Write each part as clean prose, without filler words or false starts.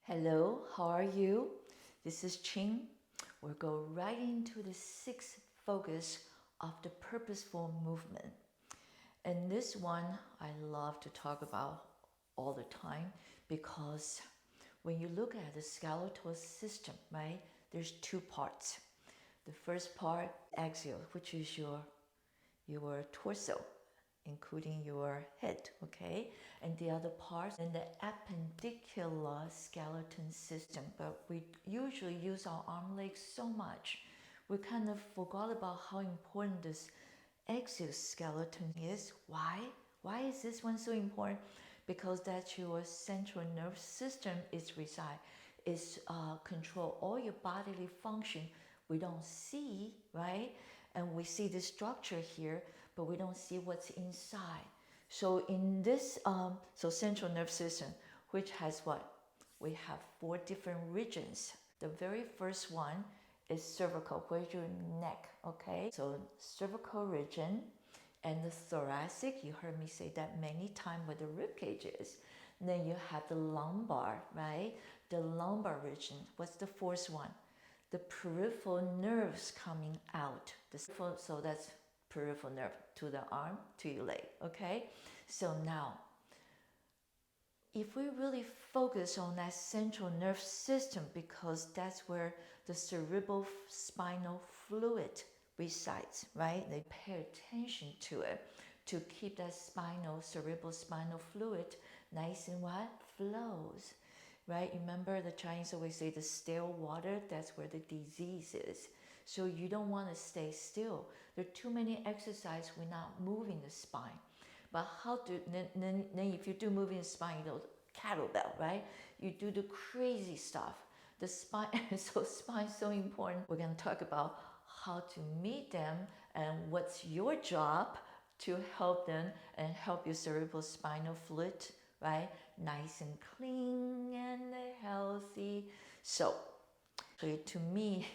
Hello, how are you? This is Ching. We'll go right into the sixth focus of the purposeful movement. And this one I love to talk about all the time because when you look at the skeletal system, right, there's two parts. The first part, axial, which is your torso, including your head, okay? And the other part, and the appendicular skeleton system. But we usually use our arm legs so much, we kind of forgot about how important this axial skeleton is. Why? Why is this one so important? Because that's your central nervous system is reside, is control all your bodily function. We don't see, right? And we see the structure here, but we don't see what's inside. So in this, central nervous system, which has what? We have 4 different regions. The very first one is cervical, where's your neck, okay? So cervical region, and the thoracic, you heard me say that many times where the rib cage is. And then you have the lumbar, right? The lumbar region. What's the fourth one? The peripheral nerves coming out. So that's peripheral nerve to the arm, to your leg, okay? So now, if we really focus on that central nerve system, because that's where the cerebral spinal fluid resides, right? They pay attention to it to keep that cerebral spinal fluid nice and what? Flows, right? Remember the Chinese always say the still water, that's where the disease is. So you don't want to stay still. There are too many exercises we're not moving the spine. But how to, then if you do moving the spine, you know, kettlebell, right? You do the crazy stuff. The spine, so spine is so important. We're going to talk about how to meet them and what's your job to help them and help your cerebral spinal fluid, right? Nice and clean and healthy. So to me,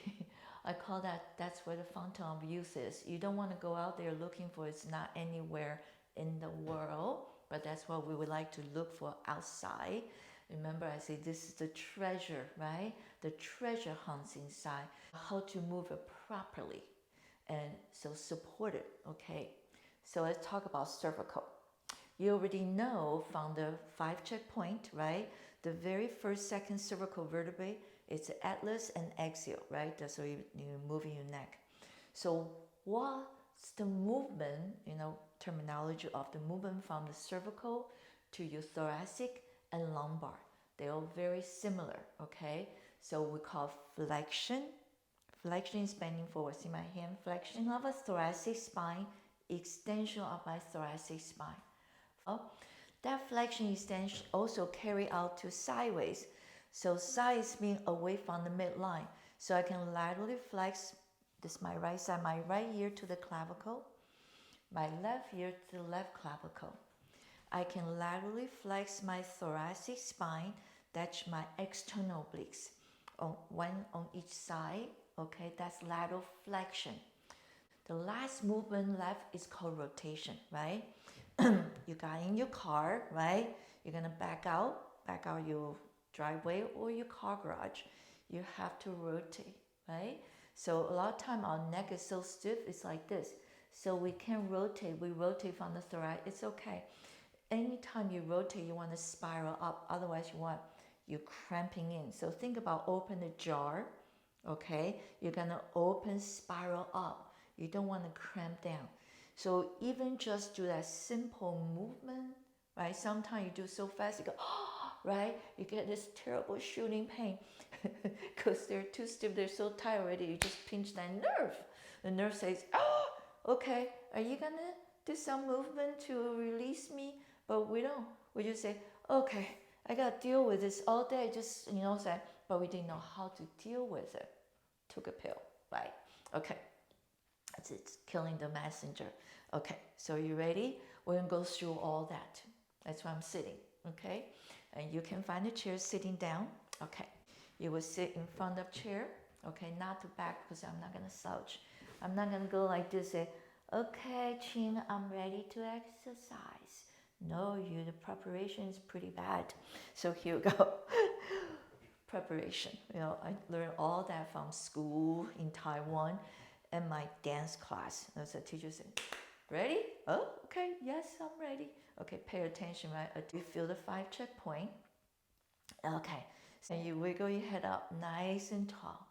I call that's where the fountain of youth is. You don't want to go out there looking for it's not anywhere in the world, but that's what we would like to look for outside. Remember, I say this is the treasure, right? The treasure hunts inside. How to move it properly, and so support it, okay? So let's talk about cervical. You already know from the 5 checkpoint, right? The very first, second cervical vertebrae, it's atlas and axial, right? That's where you're moving your neck. So what's the movement, terminology of the movement from the cervical to your thoracic and lumbar? They're all very similar, okay? So we call flexion. Flexion is bending forward. See my hand? Flexion of a thoracic spine, extension of my thoracic spine. That flexion extension also carry out to sideways. So side is being away from the midline. So I can laterally flex, this is my right side, my right ear to the clavicle, my left ear to the left clavicle. I can laterally flex my thoracic spine, that's my external obliques, one on each side, okay, that's lateral flexion. The last movement left is called rotation, right? You got in your car, right? You're gonna back out your driveway or your car garage. You have to rotate, right? So a lot of time our neck is so stiff, it's like this. So we can rotate, we rotate from the thorax, it's okay. Anytime you rotate, you want to spiral up, otherwise you're cramping in. So think about open a jar, okay? You're gonna open, spiral up. You don't want to cramp down. So even just do that simple movement, right? Sometimes you do so fast, you go, oh, right? You get this terrible shooting pain because they're too stiff, they're so tight already, you just pinch that nerve. The nerve says, oh, okay, are you gonna do some movement to release me? But we don't. We just say, okay, I gotta deal with this all day, just, say, but we didn't know how to deal with it. Took a pill, right? Okay. It's killing the messenger. Okay, so you ready? We're gonna go through all that. That's why I'm sitting, okay? And you can find a chair sitting down. Okay, you will sit in front of chair, okay, not to back because I'm not gonna slouch. I'm not gonna go like this, say, okay, Ching, I'm ready to exercise. No, the preparation is pretty bad. So here we go. preparation. You know, I learned all that from school in Taiwan and my dance class. As a teacher said, ready? Oh, okay, yes, I'm ready. Okay, pay attention, right? Do you feel the 5 checkpoint? Okay, so you wiggle your head up nice and tall.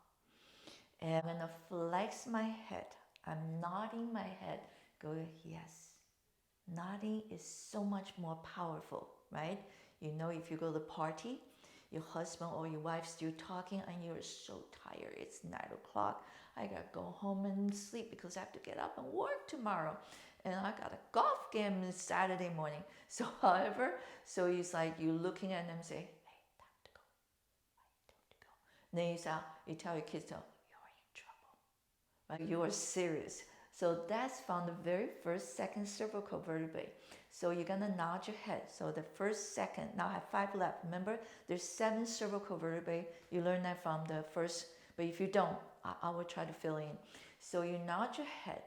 And I'm gonna flex my head. I'm nodding my head. Go, yes. Nodding is so much more powerful, right? You know, if you go to the party, your husband or your wife still talking and you're so tired. It's 9 o'clock. I gotta go home and sleep because I have to get up and work tomorrow. And I got a golf game on Saturday morning. So however, so it's like you looking at them and say, hey, time to go. Right, time to go. And then you tell your kids, you're in trouble. Right? You are serious. So that's from the very first, second cervical vertebrae. So you're gonna nod your head. So the first, second, now I have 5 left. Remember, there's 7 cervical vertebrae. You learn that from the first, but if you don't, I will try to fill in. So you nod your head,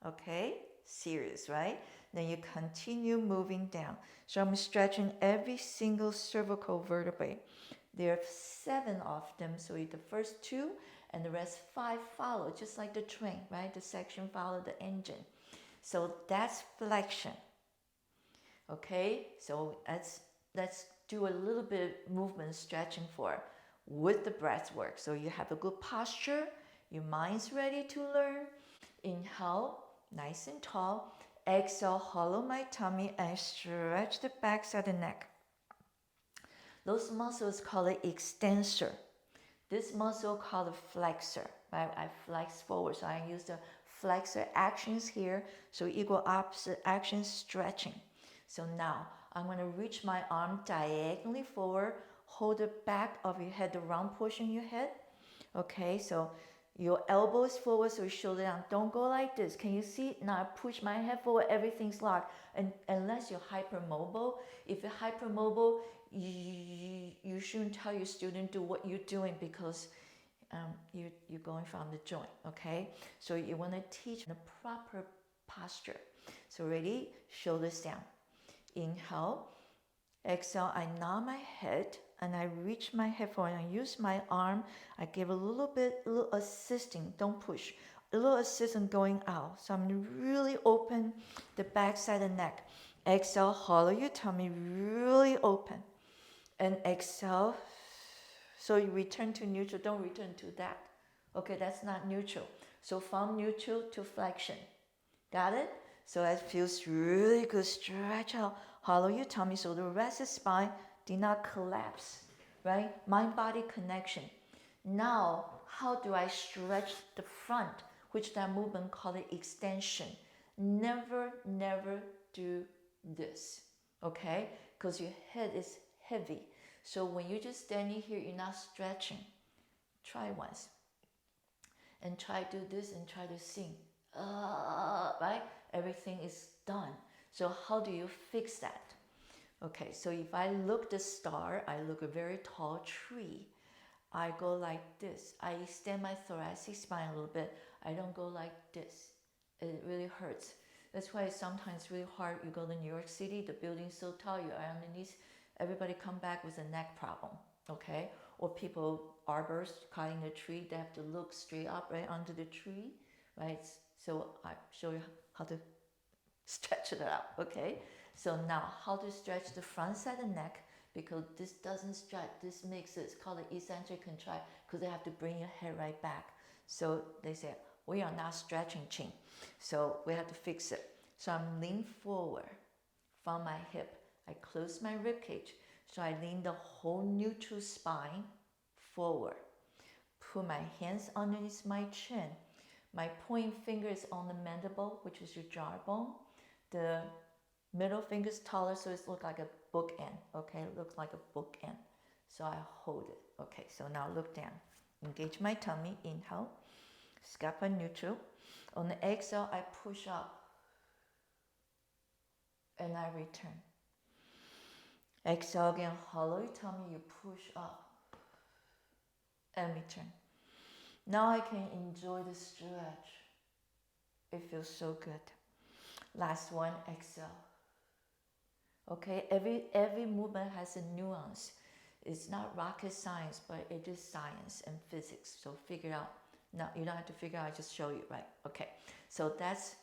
okay? Serious, right? Then you continue moving down. So I'm stretching every single cervical vertebrae. There are 7 of them, so the first 2 and the rest 5 follow, just like the train, right? The section follow the engine. So that's flexion. Okay, so let's do a little bit of movement stretching with the breath work. So you have a good posture, your mind's ready to learn. Inhale, nice and tall. Exhale, hollow my tummy and stretch the back side of the neck. Those muscles called it extensor. This muscle called the flexor, right? I flex forward, so I use the flexor actions here. So equal opposite actions stretching. So now I'm going to reach my arm diagonally forward, hold the back of your head, the round portion of your head. Okay, so your elbow is forward, so your shoulder down. Don't go like this. Can you see? Now I push my head forward, everything's locked. And unless you're hypermobile, if you're hypermobile, you shouldn't tell your student do what you're doing because you're going from the joint, okay? So you want to teach the proper posture. So ready? Shoulders down. Inhale. Exhale, I nod my head and I reach my head forward. I use my arm. I give a little assisting, don't push. A little assistant going out. So I'm really open the back side of the neck. Exhale, hollow your tummy, really open. And exhale. So you return to neutral, don't return to that. Okay, that's not neutral. So from neutral to flexion. Got it? So that feels really good. Stretch out, hollow your tummy so the rest of the spine did not collapse, right? Mind-body connection. Now, how do I stretch the front, which that movement called it extension? Never do this, okay? Because your head is heavy. So when you're just standing here, you're not stretching. Try once. And try to do this and try to sing. Right? Everything is done. So how do you fix that? Okay, so if I look the star, I look a very tall tree. I go like this. I extend my thoracic spine a little bit. I don't go like this. It really hurts. That's why sometimes it's really hard. You go to New York City, the building's so tall, you're underneath. Everybody come back with a neck problem, okay? Or people, arbors, cutting the tree, they have to look straight up right onto the tree, right? So I show you how to stretch it out, okay? So now, how to stretch the front side of the neck, because this doesn't stretch, this makes it, it's called an eccentric contract, because they have to bring your head right back. So they say, we are not stretching, chin. So we have to fix it. So I'm lean forward from my hip. I close my rib cage. So I lean the whole neutral spine forward. Put my hands underneath my chin. My pointing finger is on the mandible, which is your jawbone. The middle finger is taller, so it looks like a bookend. Okay, it looks like a bookend. So I hold it. Okay, so now look down. Engage my tummy. Inhale. Scapa neutral. On the exhale, I push up. And I return. Exhale again, hollow your tummy, you push up. And return. Now I can enjoy the stretch. It feels so good. Last one, exhale. Okay, every movement has a nuance. It's not rocket science, but it is science and physics. So figure out. No, you don't have to figure out, I just show you, right? Okay, so that's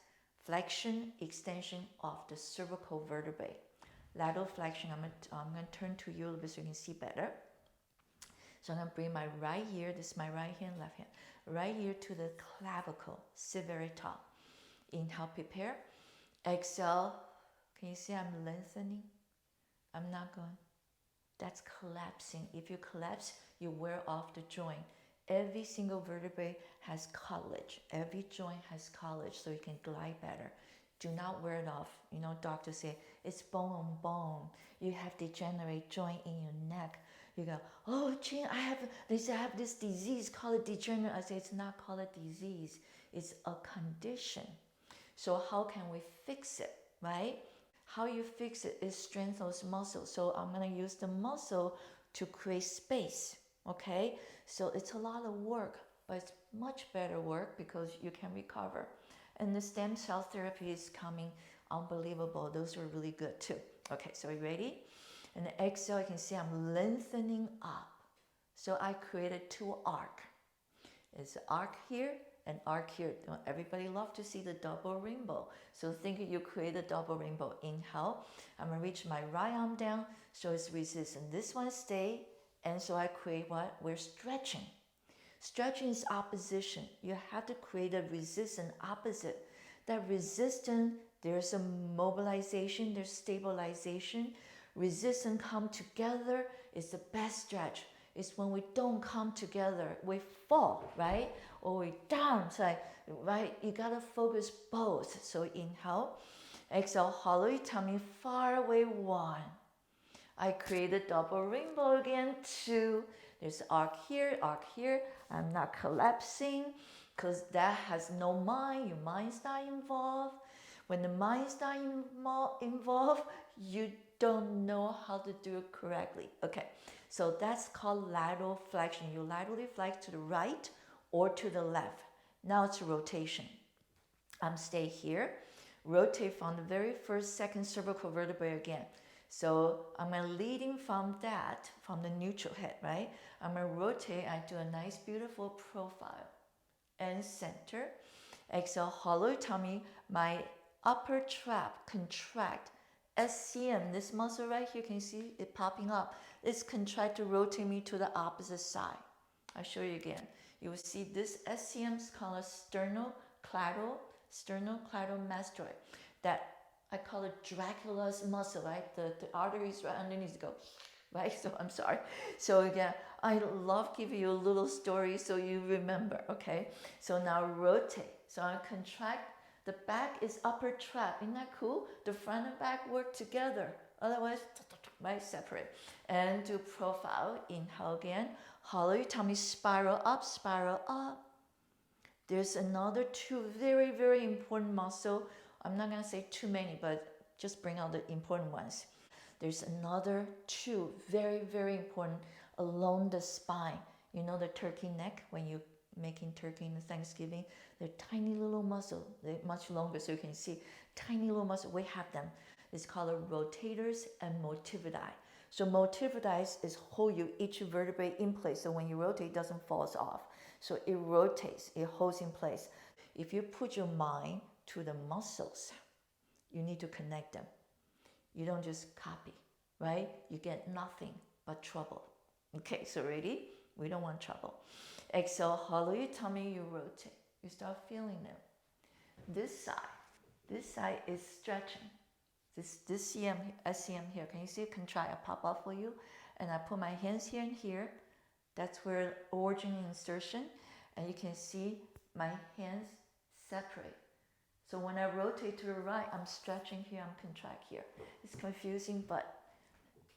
flexion, extension of the cervical vertebrae. Lateral flexion, I'm going to turn to you a little bit so you can see better. So I'm going to bring my right ear, this is my right hand, left hand, right ear to the clavicle, sit very tall. Inhale, prepare. Exhale, can you see I'm lengthening? I'm not going. That's collapsing. If you collapse, you wear off the joint. Every single vertebrae has cartilage. Every joint has cartilage, so you can glide better. Do not wear it off. You know, doctors say it's bone on bone. You have degenerate joint in your neck. You go, oh, Jane, they say I have this disease, call it degenerate. I say it's not called a disease. It's a condition. So how can we fix it, right? How you fix it is strengthen those muscles. So I'm going to use the muscle to create space, okay? So it's a lot of work, but it's much better work because you can recover. And the stem cell therapy is coming unbelievable. Those are really good too. Okay, so are you ready? And the exhale, you can see I'm lengthening up. So I created two arcs. It's an arc here and arc here. Everybody loves to see the double rainbow. So think you create a double rainbow. Inhale. I'm going to reach my right arm down so it's resistant. This one stay. And so I create what? We're stretching. Stretching is opposition. You have to create a resistant opposite. That resistance, there's a mobilization, there's stabilization. Resistance come together is the best stretch. It's when we don't come together, we fall, right? Or we down, so right? You gotta focus both. So inhale, exhale, hollow your tummy, far away, one. I create a double rainbow again, two. There's arc here, I'm not collapsing because that has no mind. Your mind's not involved. When the mind's not involved, you don't know how to do it correctly. Okay, so that's called lateral flexion. You laterally flex to the right or to the left. Now it's a rotation. I'm stay here, rotate from the very first, second cervical vertebrae again. So I'm going to leading from that, from the neutral head, right? I'm going to rotate. I do a nice, beautiful profile and center. Exhale, hollow tummy. My upper trap contract. SCM, this muscle right here, can you see it popping up? It's contract to rotate me to the opposite side. I'll show you again. You will see this SCM is called a sternocleidomastoid. That I call it Dracula's muscle, right? The arteries right underneath go, right? So I'm sorry. So again, I love giving you a little story so you remember, okay? So now rotate. So I contract. The back is upper trap. Isn't that cool? The front and back work together. Otherwise, right, separate. And do profile. Inhale again. Hollow your tummy, spiral up, spiral up. There's another two very, very important muscle. I'm not going to say too many, but just bring out the important ones. There's another two very, very important along the spine. You know the turkey neck when you're making turkey in Thanksgiving? They're tiny little muscle. They're much longer, so you can see tiny little muscle. We have them. It's called rotators and motividae. So motividae is hold you each vertebrae in place. So when you rotate, it doesn't fall off. So it rotates. It holds in place. If you put your mind to the muscles, you need to connect them. You don't just copy, right? You get nothing but trouble. Okay, so ready? We don't want trouble. Exhale, hollow your tummy, you rotate. You start feeling them. This side is stretching. This SCM here, can you see it contract? I pop up for you. And I put my hands here and here. That's where origin insertion. And you can see my hands separate. So when I rotate to the right, I'm stretching here, I'm contract here. It's confusing, but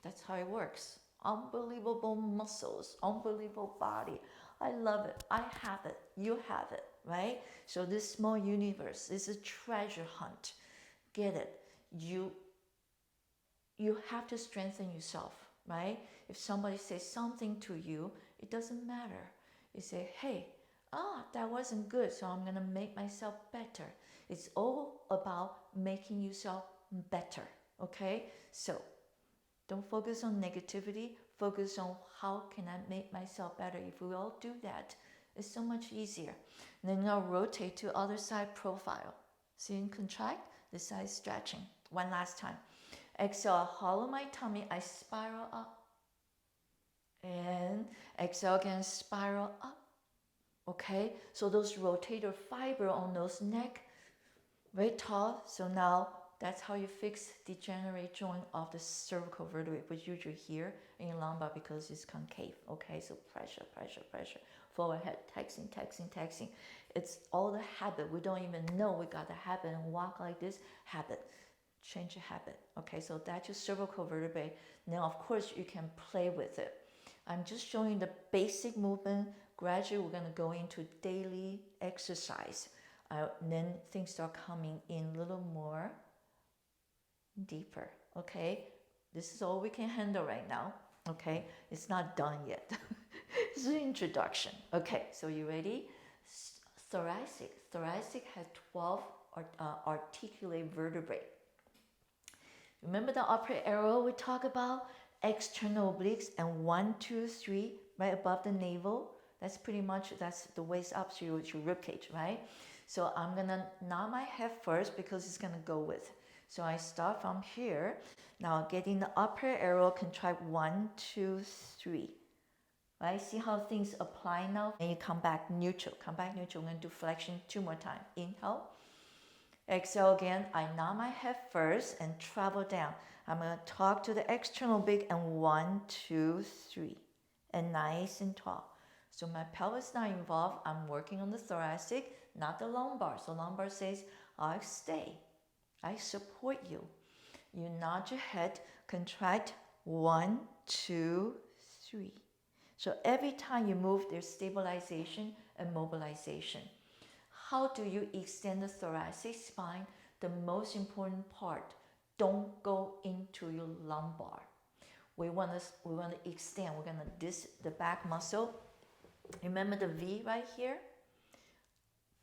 that's how it works. Unbelievable muscles, unbelievable body. I love it. I have it. You have it, right? So this small universe is a treasure hunt. Get it? You have to strengthen yourself, right? If somebody says something to you, it doesn't matter. You say, hey, that wasn't good, so I'm going to make myself better. It's all about making yourself better, okay? So Don't focus on negativity. Focus on how can I make myself better. If we all do that, it's so much easier. And then now rotate to other side profile. See and contract, this side stretching. One last time. Exhale, hollow my tummy. I spiral up. And exhale again, spiral up. Okay, so those rotator fiber on those neck, very tall. So now that's how you fix degenerate joint of the cervical vertebrae, which usually here in lumbar because it's concave. Okay, so pressure, pressure, pressure. Forward head, taxing, taxing, taxing. It's all the habit. We don't even know we got the habit and walk like this. Habit. Change the habit. Okay, so that's your cervical vertebrae. Now, of course, you can play with it. I'm just showing the basic movement. Gradually, we're going to go into daily exercise. Then things start coming in a little more deeper. Okay, this is all we can handle right now. Okay, it's not done yet. This is an introduction. Okay, so you ready? Thoracic. Thoracic has 12 articulate vertebrae. Remember the upper arrow we talked about? External obliques and 1, 2, 3 right above the navel. That's pretty much, that's the waist up to your rib cage, right? So I'm gonna nod my head first because it's gonna go with. So I start from here. Now getting the upper arrow, contract 1, 2, 3. Right? See how things apply now? And you come back neutral. Come back neutral. We're gonna do flexion 2 more times. Inhale. Exhale again. I nod my head first and travel down. I'm gonna talk to the external big and 1, 2, 3. And nice and tall. So my pelvis not involved. I'm working on the thoracic, not the lumbar. So lumbar says, I stay. I support you. You nod your head, contract 1, 2, 3. So every time you move, there's stabilization and mobilization. How do you extend the thoracic spine? The most important part, don't go into your lumbar. We want to extend. We're going to the back muscle. Remember the V right here?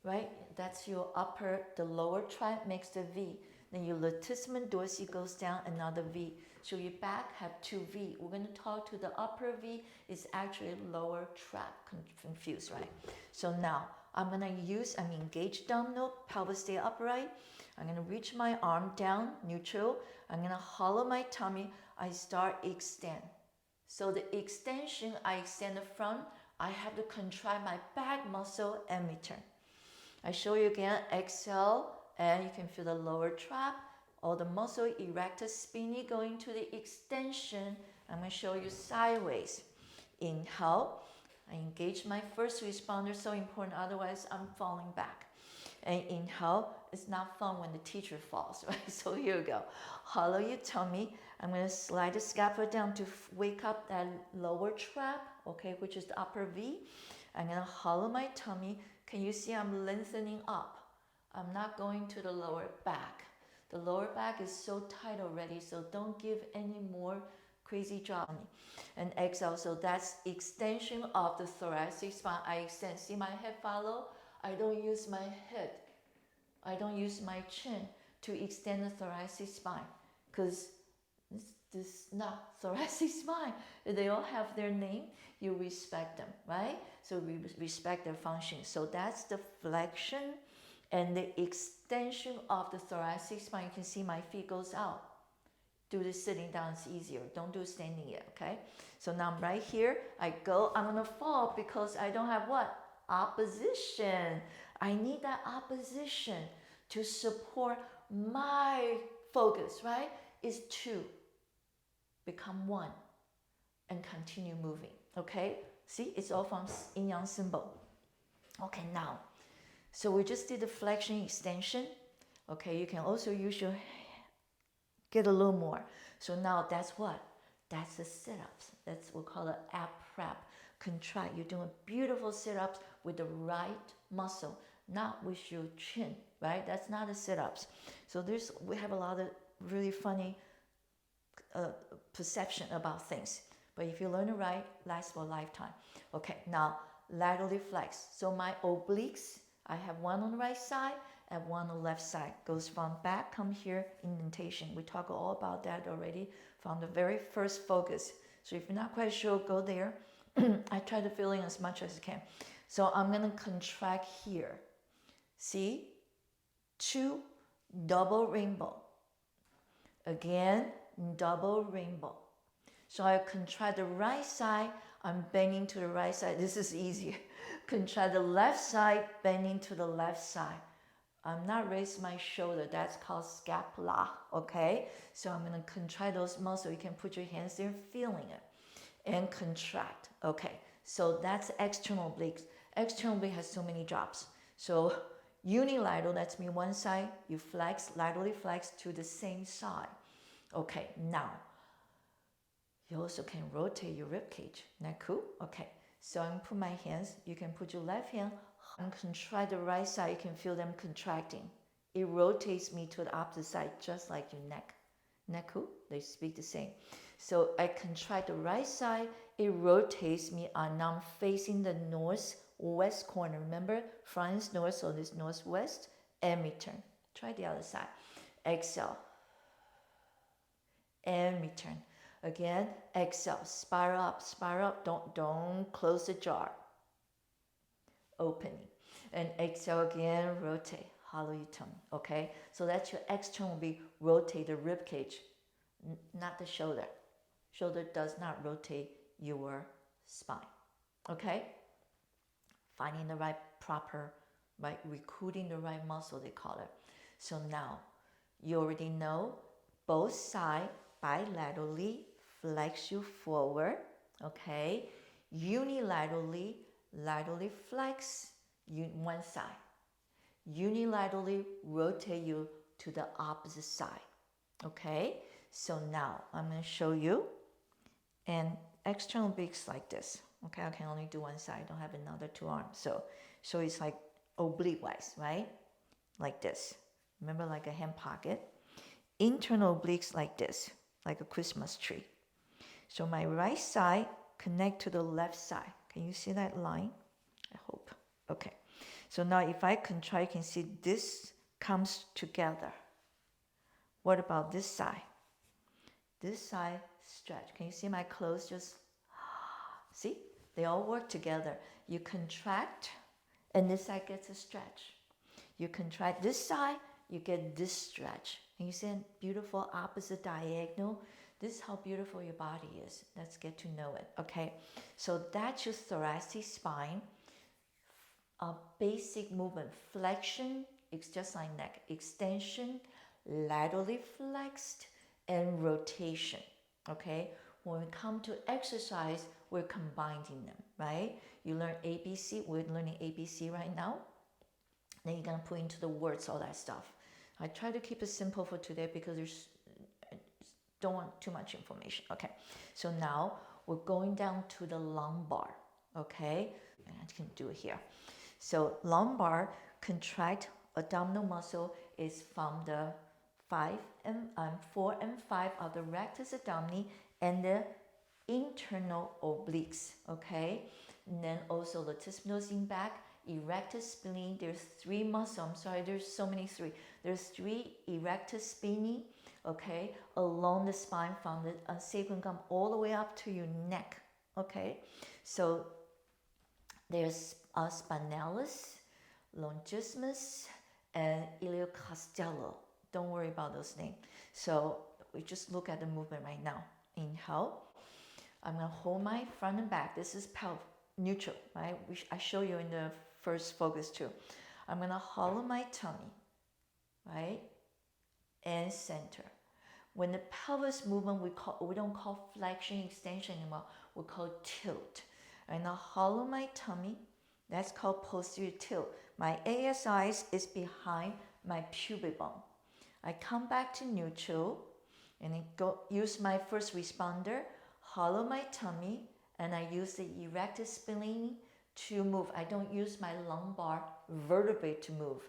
Right? That's your upper, the lower trap makes the V. Then your latissimus dorsi goes down, another V. So your back have 2 V. We're going to talk to the upper V is actually lower trap, confused, right? So now I'm going to engage abdominal, pelvis stay upright. I'm going to reach my arm down, neutral. I'm going to hollow my tummy. I start extend. So the extension, I extend the front. I have to contract my back muscle and return. I show you again, exhale, and you can feel the lower trap, all the muscle erector spinae going to the extension. I'm going to show you sideways. Inhale, I engage my first responder, so important, otherwise I'm falling back. And inhale, it's not fun when the teacher falls, right? So here we go. Hollow your tummy. I'm going to slide the scapula down to wake up that lower trap, okay, which is the upper V. I'm going to hollow my tummy. Can you see I'm lengthening up? I'm not going to the lower back. The lower back is so tight already, so don't give any more crazy job. And exhale, so that's extension of the thoracic spine. I extend, see my head follow? I don't use my head. I don't use my chin to extend the thoracic spine because this is not thoracic spine. They all have their name. You respect them, right? So we respect their function. So that's the flexion and the extension of the thoracic spine. You can see my feet goes out. Do this sitting down, it's easier. Don't do standing yet, okay? So now I'm right here. I go, I'm gonna fall because I don't have what? Opposition. I need that opposition to support my focus, right? Is to become one and continue moving, okay? See, it's all from yin yang symbol. Okay, now, so we just did the flexion extension. Okay, you can also use your, get a little more. So now that's what? That's the sit-ups. That's what we call an ab prep. Contract. You're doing beautiful sit-ups with the right muscle, not with your chin, right? That's not the sit-ups. So we have a lot of really funny perception about things. But if you learn it right, lasts for a lifetime. Okay, now laterally flex. So my obliques, I have one on the right side and one on the left side. Goes from back, come here, indentation. We talked all about that already from the very first focus. So if you're not quite sure, go there. I try to fill in as much as I can. So I'm going to contract here. See? 2, double rainbow. Again, double rainbow. So I contract the right side, I'm bending to the right side. This is easier. Contract the left side, bending to the left side. I'm not raising my shoulder, that's called scapula, okay? So I'm gonna contract those muscles. You can put your hands there, feeling it. And contract, okay? So that's external obliques. External oblique has so many jobs. So unilateral, that's mean one side, you flex, laterally flex to the same side. Okay, now, you also can rotate your rib cage. Isn't that cool? Okay, so I'm gonna put my hands, you can put your left hand and contract the right side, you can feel them contracting. It rotates me to the opposite side, just like your neck. Isn't that cool? They speak the same. So I contract the right side, it rotates me, and now I'm facing the northwest corner. Remember, front is north, so this northwest, and return. Try the other side. Exhale. And return. Again, exhale, spiral up, don't close the jaw. Opening. And exhale again, rotate, hollow your tongue, okay? So that's your external oblique, rotate the rib cage, not the shoulder. Shoulder does not rotate your spine, okay? Finding the right recruiting the right muscle, they call it. So now, you already know both sides bilaterally flex you forward, okay? Unilaterally, laterally flex one side. Unilaterally rotate you to the opposite side, okay? So now I'm going to show you, and external obliques like this, okay? I can only do one side, I don't have another 2 arms, so it's like oblique wise, right? Like this. Remember, like a hand pocket. Internal obliques like this, like a Christmas tree. So my right side connect to the left side. Can you see that line? I hope. Okay. So now if I contract, you can see this comes together. What about this side? This side stretch. Can you see my clothes just, see? They all work together. You contract, and this side gets a stretch. You contract this side, you get this stretch. And you see a beautiful opposite diagonal. This is how beautiful your body is. Let's get to know it, okay? So that's your thoracic spine. A basic movement, flexion, it's just like neck, extension, laterally flexed, and rotation, okay? When we come to exercise, we're combining them, right? You learn ABC, we're learning ABC right now. Then you're gonna put into the words all that stuff. I try to keep it simple for today because don't want too much information. Okay, so now we're going down to the lumbar. Okay, and I can do it here. So lumbar contract abdominal muscle is from the 4 and 5 of the rectus abdominis and the internal obliques. Okay, and then also latissimus in back. Erectus spinae, there's 3 muscles. I'm sorry, there's so many 3. There's 3 erectus spinae, okay, along the spine from the sacrum come all the way up to your neck, okay? So there's spinalis, longissimus, and iliocostello. Don't worry about those names. So we just look at the movement right now. Inhale. I'm going to hold my front and back. This is neutral, right? Which I show you in the first focus too. I'm going to hollow my tummy, right? And center. When the pelvis movement, we don't call flexion extension anymore. We call tilt. I'm going to hollow my tummy. That's called posterior tilt. My ASI is behind my pubic bone. I come back to neutral and I use my first responder, hollow my tummy, and I use the erectus spinae to move. I don't use my lumbar vertebrae to move.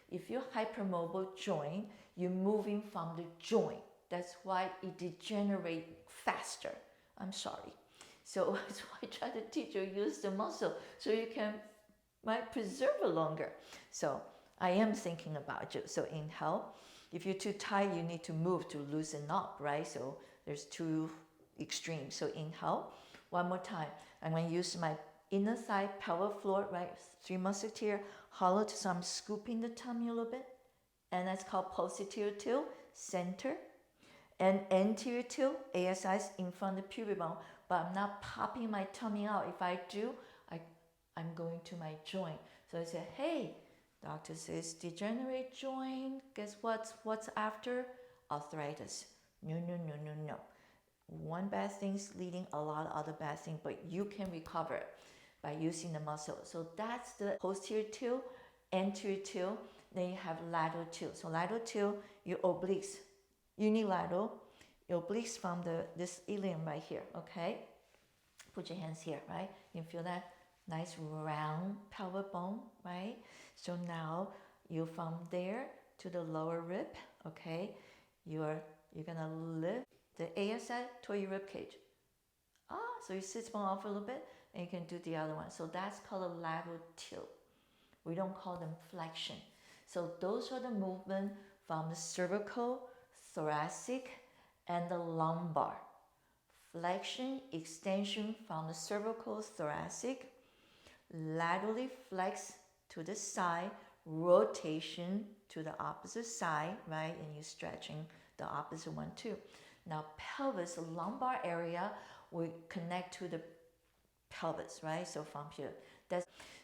If you're hypermobile joint, you're moving from the joint. That's why it degenerates faster. I'm sorry. So that's why I try to teach you use the muscle so you can preserve it longer. So I am thinking about you. So inhale. If you're too tight, you need to move to loosen up, right? So there's two extremes. So inhale. One more time. I'm going to use my inner thigh, pelvic floor, right? 3 muscles hollow. So I'm scooping the tummy a little bit. And that's called posterior tilt, center. And anterior tilt, ASIs in front of the pubic bone. But I'm not popping my tummy out. If I do, I'm going to my joint. So I say, hey, doctor says degenerate joint. Guess what's after? Arthritis. No. One bad thing's leading a lot of other bad things, but you can recover it by using the muscle. So that's the posterior tilt, anterior tilt. Then you have lateral tilt. So lateral tilt, your obliques, unilateral, your obliques from this ilium right here, okay? Put your hands here, right? You feel that nice round pelvic bone, right? So now you from there to the lower rib, okay? You're gonna lift the ASI toward your rib cage. So you sit bone off a little bit, and you can do the other one. So that's called a lateral tilt. We don't call them flexion. So those are the movement from the cervical, thoracic, and the lumbar. Flexion, extension from the cervical, thoracic, laterally flex to the side, rotation to the opposite side, right? And you're stretching the opposite one too. Now pelvis, the lumbar area, will connect to the pelvis, right? So from here,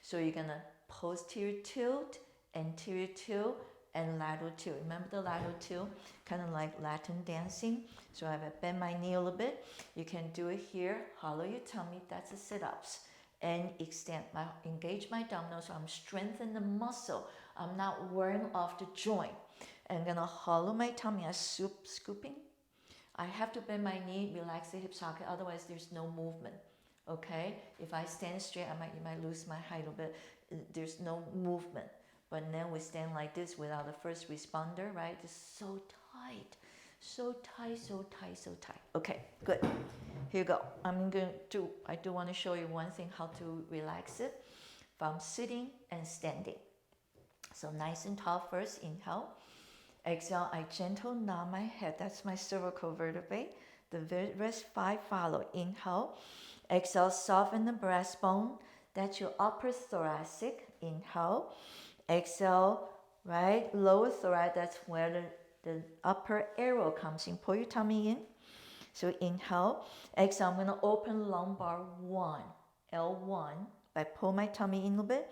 so you're gonna posterior tilt, anterior tilt, and lateral tilt. Remember the lateral tilt, kind of like Latin dancing. So I bend my knee a little bit. You can do it here, hollow your tummy, that's the sit-ups. And engage my abdominals, so I'm strengthening the muscle. I'm not wearing off the joint. I'm gonna hollow my tummy, I'm scooping. I have to bend my knee, relax the hip socket, otherwise there's no movement, okay? If I stand straight, you might lose my height a little bit. There's no movement. But then we stand like this without the first responder, right? It's so tight, so tight, so tight, so tight. Okay, good. Here you go. I do want to show you one thing, how to relax it from sitting and standing. So nice and tall first, inhale. Exhale, I gentle nod my head. That's my cervical vertebrae. The rest 5 follow. Inhale. Exhale, soften the breastbone. That's your upper thoracic. Inhale. Exhale, right? Lower thoracic, that's where the upper arrow comes in. Pull your tummy in. So inhale. Exhale, I'm going to open lumbar 1, L1, by pull my tummy in a little bit.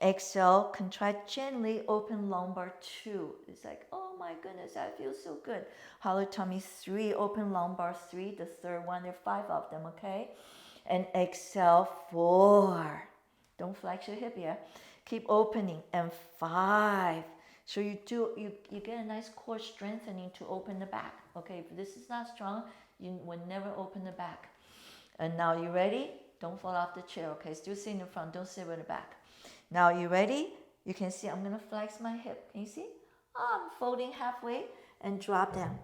Exhale, contract gently, open lumbar 2. It's like, oh my goodness, that feels so good. Hollow tummy 3, open lumbar 3, the third one. There are 5 of them, okay? And exhale, 4. Don't flex your hip yet. Keep opening. And 5. So you get a nice core strengthening to open the back. Okay, if this is not strong, you will never open the back. And now you ready? Don't fall off the chair, okay? Still sit in the front, don't sit with the back. Now you ready? You can see I'm gonna flex my hip. Can you see? I'm folding halfway and drop down.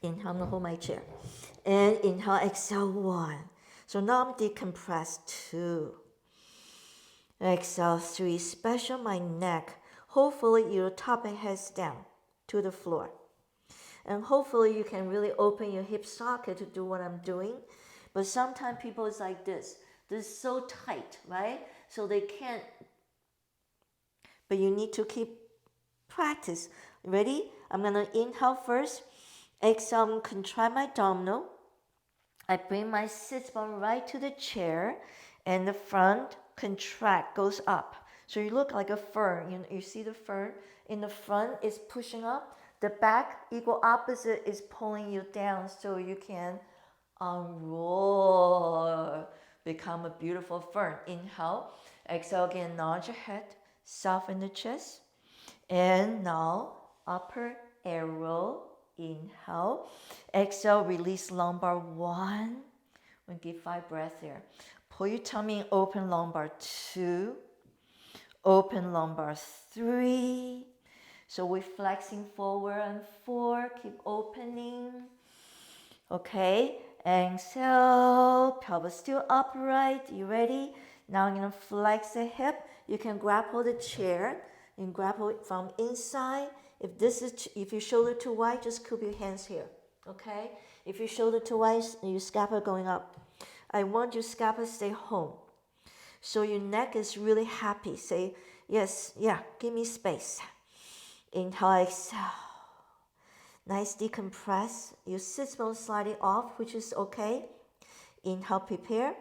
Inhale, I'm gonna hold my chair. And inhale, exhale, 1. So now I'm decompressed 2. Exhale, 3. Special my neck. Hopefully your top and head's down to the floor. And hopefully you can really open your hip socket to do what I'm doing. But sometimes people is like this. This is so tight, right? So they can't. But you need to keep practice. Ready? I'm going to inhale first. Exhale, contract my abdominal. I bring my sit bone right to the chair. And the front contract, goes up. So you look like a fern. You see the fern? In the front is pushing up. The back, equal opposite, is pulling you down so you can unroll, become a beautiful fern. Inhale. Exhale again, nod your head, soften the chest. And now, upper arrow. Inhale. Exhale, release lumbar 1. We'll give 5 breaths there. Pull your tummy in, open lumbar 2. Open lumbar 3. So we're flexing forward and 4. Keep opening. Okay. Exhale. Pelvis still upright. You ready? Now I'm going to flex the hip. You can grab hold the chair. and grapple it from inside. If your shoulder too wide, just keep your hands here. Okay? If your shoulder too wide, your scapula going up. I want your scapula stay home. So your neck is really happy. Say, yes, yeah, give me space. Inhale, exhale. Nice decompress. Your sit bone slightly off, which is okay. Inhale, prepare.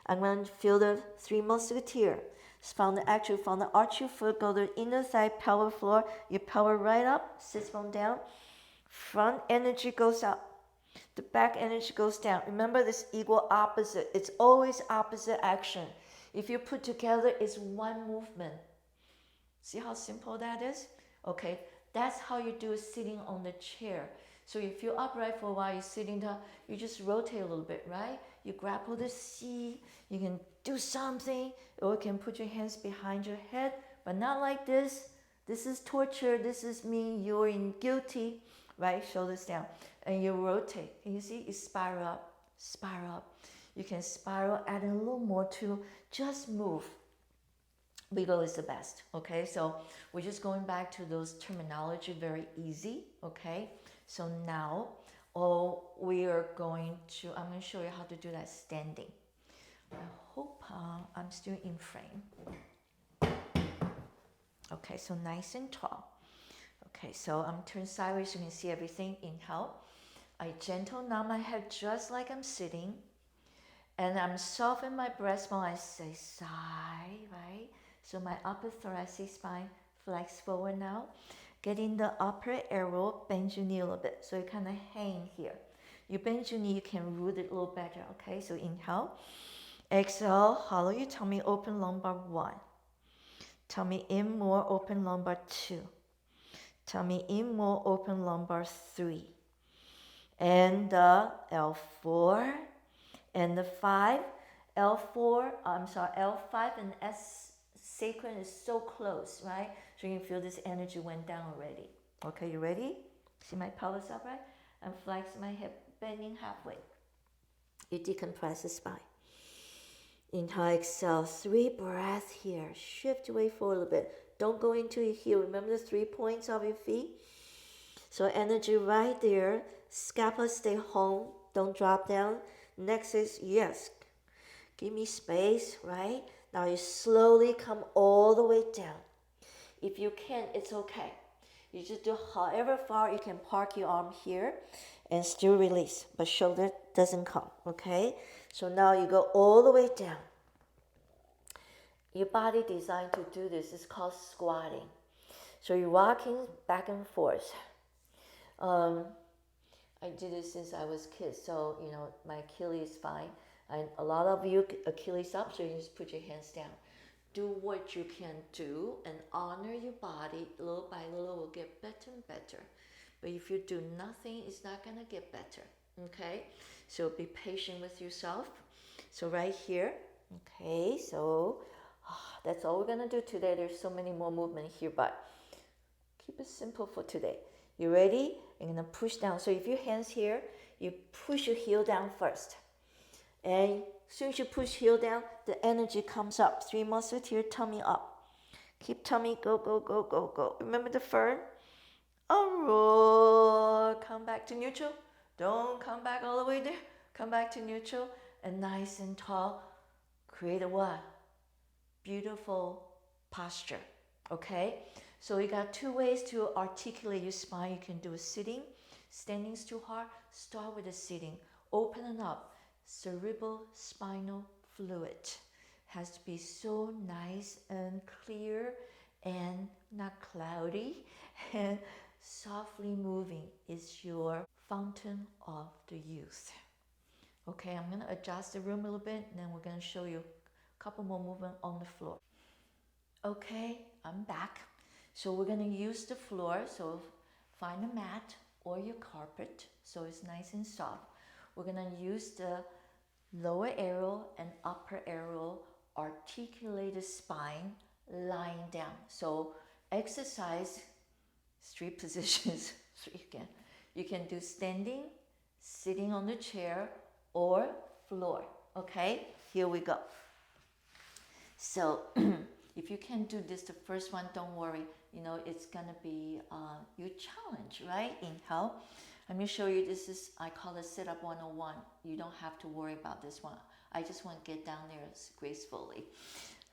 I'm going to feel the three musketeers. From the arch your foot, go to the inner thigh, pelvic floor. You pelvic right up, sit bone down. Front energy goes up. The back energy goes down. Remember, this equal opposite. It's always opposite action. If you put together, it's one movement. See how simple that is? Okay, that's how you do it sitting on the chair. So if you're upright for a while, you're sitting down, you just rotate a little bit, right? You grapple the seat, you can do something, or you can put your hands behind your head, but not like this. This is torture, this is me, you're in guilty, right? Shoulders down, and you rotate. And you see, you spiral up, spiral up. You can spiral, add a little more to just move. Below is the best, okay? So we're just going back to those terminology, very easy, okay? So now, I'm going to show you how to do that standing. I hope I'm still in frame. Okay, so nice and tall. Okay, so I'm turned sideways so you can see everything. Inhale. I gentle nod my head just like I'm sitting. And I'm softening my breastbone. I say sigh, right? So my upper thoracic spine flex forward now. Getting the upper arrow, bend your knee a little bit. So you kind of hang here. You bend your knee, you can root it a little better, okay? So inhale. Exhale, hollow your tummy, open lumbar 1. Tummy in more, open lumbar 2. Tummy in more, open lumbar 3. And the L4 and the 5. L5 and S sacrum is so close, right? So you can feel this energy went down already. Okay, you ready? See my pelvis upright? And flex my hip, bending halfway. You decompress the spine. Inhale, exhale, 3 breaths here. Shift your weight forward a little bit. Don't go into your heel. Remember the 3 points of your feet? So energy right there. Scapula stay home. Don't drop down. Next is, yes, give me space, right? Now you slowly come all the way down. If you can, it's okay. You just do however far you can park your arm here and still release, but shoulder doesn't come, okay? So now you go all the way down. Your body designed to do this is called squatting. So you're rocking back and forth. I did this since I was a kid, so my Achilles is fine. And a lot of you Achilles up, so you just put your hands down. Do what you can do and honor your body. Little by little, will get better and better. But if you do nothing, it's not gonna get better. Okay, so be patient with yourself. So right here, okay, so that's all we're gonna do today. There's so many more movement here, but keep it simple for today. You ready? I'm gonna push down. So if your hands here, you push your heel down first. And as soon as you push heel down, the energy comes up. 3 muscles here, tummy up. Keep tummy, go, go, go, go, go. Remember the fern? Roar. Come back to neutral. Don't come back all the way there. Come back to neutral. And nice and tall. Create a what? Beautiful posture. Okay? So you got 2 ways to articulate your spine. You can do a sitting. Standing's too hard. Start with a sitting. Open it up. Cerebral spinal fluid has to be so nice and clear and not cloudy and softly moving. Is your fountain of the youth. Okay, I'm going to adjust the room a little bit, and then we're going to show you a couple more movements on the floor. Okay, I'm back. So we're going to use the floor. So find a mat or your carpet so it's nice and soft. We're going to use the lower arrow and upper arrow, articulate the spine, lying down. So exercise 3 positions. 3 again. You can do standing, sitting on the chair, or floor. Okay, here we go. So if you can do this, the first one, don't worry. you know, it's gonna be your challenge, right? Inhale. Let me show you, this is, I call it sit up 101. You don't have to worry about this one. I just want to get down there gracefully.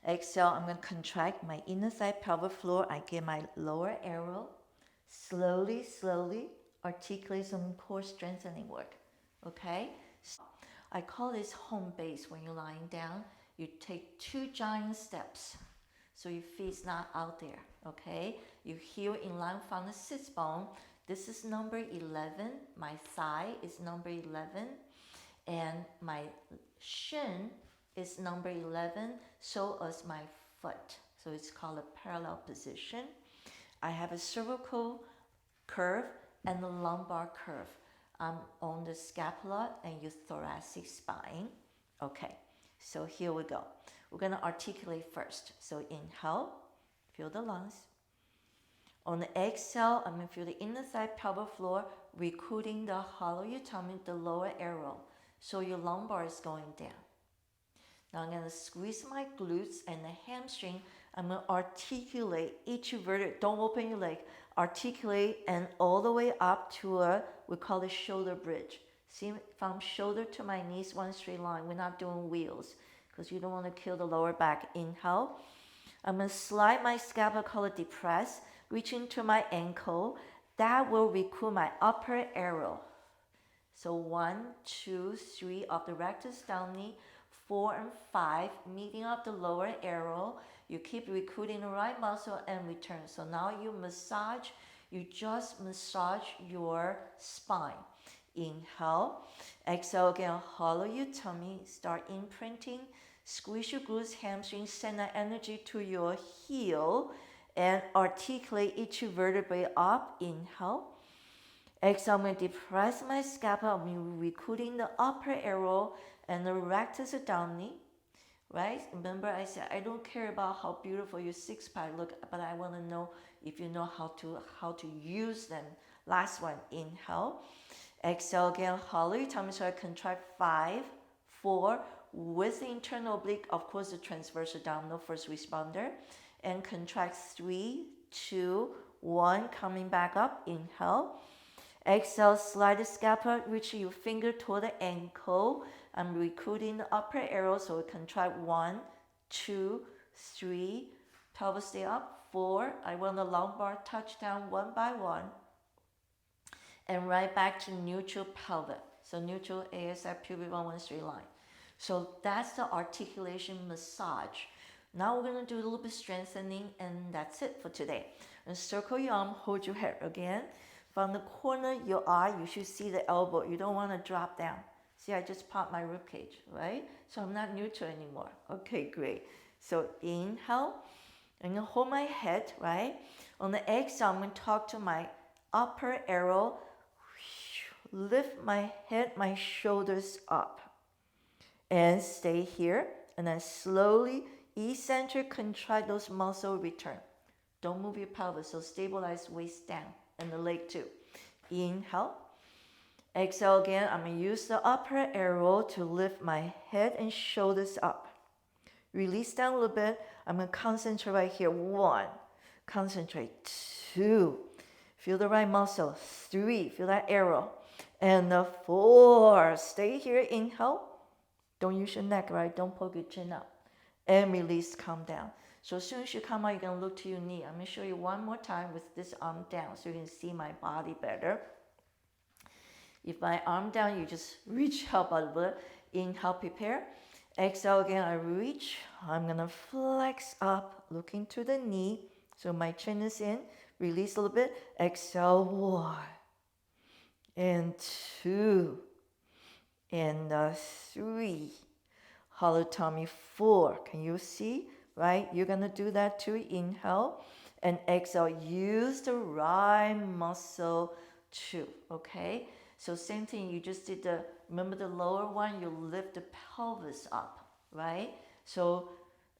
Exhale, I'm going to contract my inner thigh pelvic floor. I get my lower arrow. Slowly, slowly articulate some core strengthening work. Okay? So I call this home base. When you're lying down, you take 2 giant steps. So your feet's not out there. Okay? You heel in line from the sits bone. This is number 11. My thigh is number 11. And my shin is number 11. So is my foot. So it's called a parallel position. I have a cervical curve and a lumbar curve. I'm on the scapula and your thoracic spine. Okay, so here we go. We're going to articulate first. So inhale, feel the lungs. On the exhale, I'm going to feel the inner thigh pelvic floor, recruiting the hollow of your tummy, the lower arrow. So your lumbar is going down. Now I'm going to squeeze my glutes and the hamstring. I'm going to articulate each vertebrae. Don't open your leg. Articulate and all the way up to a, we call it shoulder bridge. See, from shoulder to my knees, one straight line. We're not doing wheels because you don't want to kill the lower back. Inhale. I'm going to slide my scapula, call it depress, reaching to my ankle. That will recruit my upper arrow. So 1, 2, 3 of the rectus downey, 4 and 5, meeting up the lower arrow. You keep recruiting the right muscle and return. So now you massage, you just massage your spine. Inhale, exhale again, hollow your tummy, start imprinting, squeeze your glutes, hamstrings, send that energy to your heel and articulate each vertebrae up. Inhale. Exhale, I'm going to depress my scapula. I'm recruiting the upper arrow and the rectus abdominis, right? Remember I said, I don't care about how beautiful your six-pack look, but I want to know if you know how to use them. Last one, inhale. Exhale again, hollow your tummy, so I contract 5, 4, with the internal oblique, of course, the transverse abdominal first responder, and contract 3, 2, 1, coming back up, inhale. Exhale, slide the scapula, reach your finger toward the ankle. I'm recruiting the upper arrow, so we contract 1, 2, 3, pelvis stay up, 4. I want the lumbar touch down one by one. And right back to neutral pelvic. So neutral ASI pubic bone, one straight line. So that's the articulation massage. Now we're going to do a little bit strengthening, and that's it for today. And circle your arm, hold your head again. From the corner of your eye, you should see the elbow. You don't want to drop down. See, I just popped my rib cage, right? So I'm not neutral anymore. Okay, great. So inhale. I'm going to hold my head, right? On the exhale, I'm going to talk to my upper arrow. Lift my head, my shoulders up. And stay here. And then slowly, eccentric, contract those muscles, return. Don't move your pelvis, so stabilize waist down. And the leg too. Inhale. Exhale again. I'm going to use the upper arrow to lift my head and shoulders up. Release down a little bit. I'm going to concentrate right here. 1. Concentrate. 2. Feel the right muscle. 3. Feel that arrow. And 4. Stay here. Inhale. Don't use your neck, right? Don't poke your chin up. And release. Calm down. So as soon as you come out, you're going to look to your knee. I'm going to show you one more time with this arm down so you can see my body better. If my arm down, you just reach up a little bit. Inhale, prepare. Exhale again, I reach. I'm going to flex up, looking to the knee. So my chin is in. Release a little bit. Exhale, 1. And 2. And 3. Hollow tummy, 4. Can you see? Right? You're going to do that too. Inhale and exhale. Use the right muscle too. Okay? So same thing. You just did remember the lower one? You lift the pelvis up. Right? So,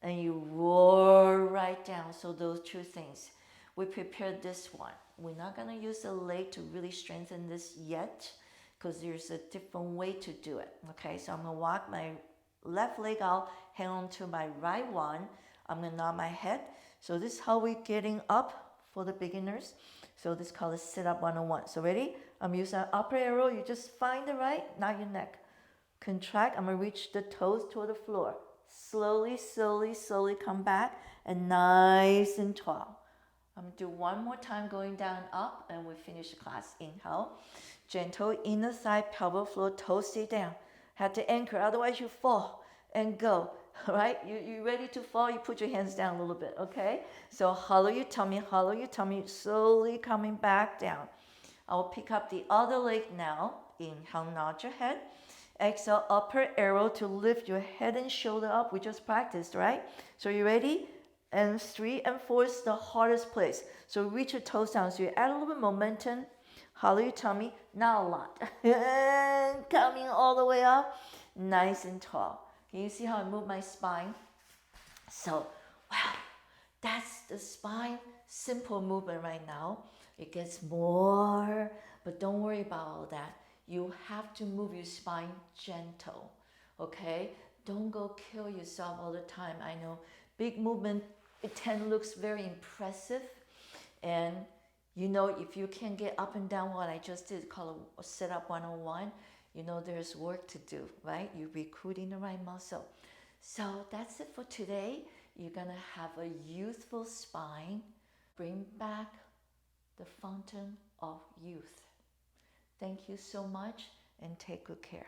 and you roar right down. So those 2 things. We prepared this one. We're not going to use the leg to really strengthen this yet because there's a different way to do it. Okay? So I'm going to walk my left leg out, hang on to my right one. I'm going to nod my head. So this is how we're getting up for the beginners. So this is called a sit-up 101. So ready? I'm using an upper arrow. You just find the right, not your neck. Contract. I'm going to reach the toes toward the floor. Slowly, slowly, slowly come back and nice and tall. I'm going to do one more time going down, up, and we finish the class. Inhale. Gentle inner thigh, pelvic floor, toes stay down. Have to anchor, otherwise you fall and go. All right? You ready to fall? You put your hands down a little bit, okay? So hollow your tummy, slowly coming back down. I'll pick up the other leg now. Inhale, nod your head. Exhale, upper arrow to lift your head and shoulder up. We just practiced, right? So you ready? And 3 and 4 is the hardest place. So reach your toes down. So you add a little bit of momentum. Hollow your tummy, not a lot. And coming all the way up, nice and tall. Can you see how I move my spine? So, wow, that's the spine. Simple movement right now. It gets more, but don't worry about all that. You have to move your spine gentle, okay? Don't go kill yourself all the time. I know big movement, it looks very impressive. And you know, if you can get up and down what I just did, called a sit-up 101, you know there's work to do, right? You're recruiting the right muscle. So that's it for today. You're going to have a youthful spine. Bring back the fountain of youth. Thank you so much and take good care.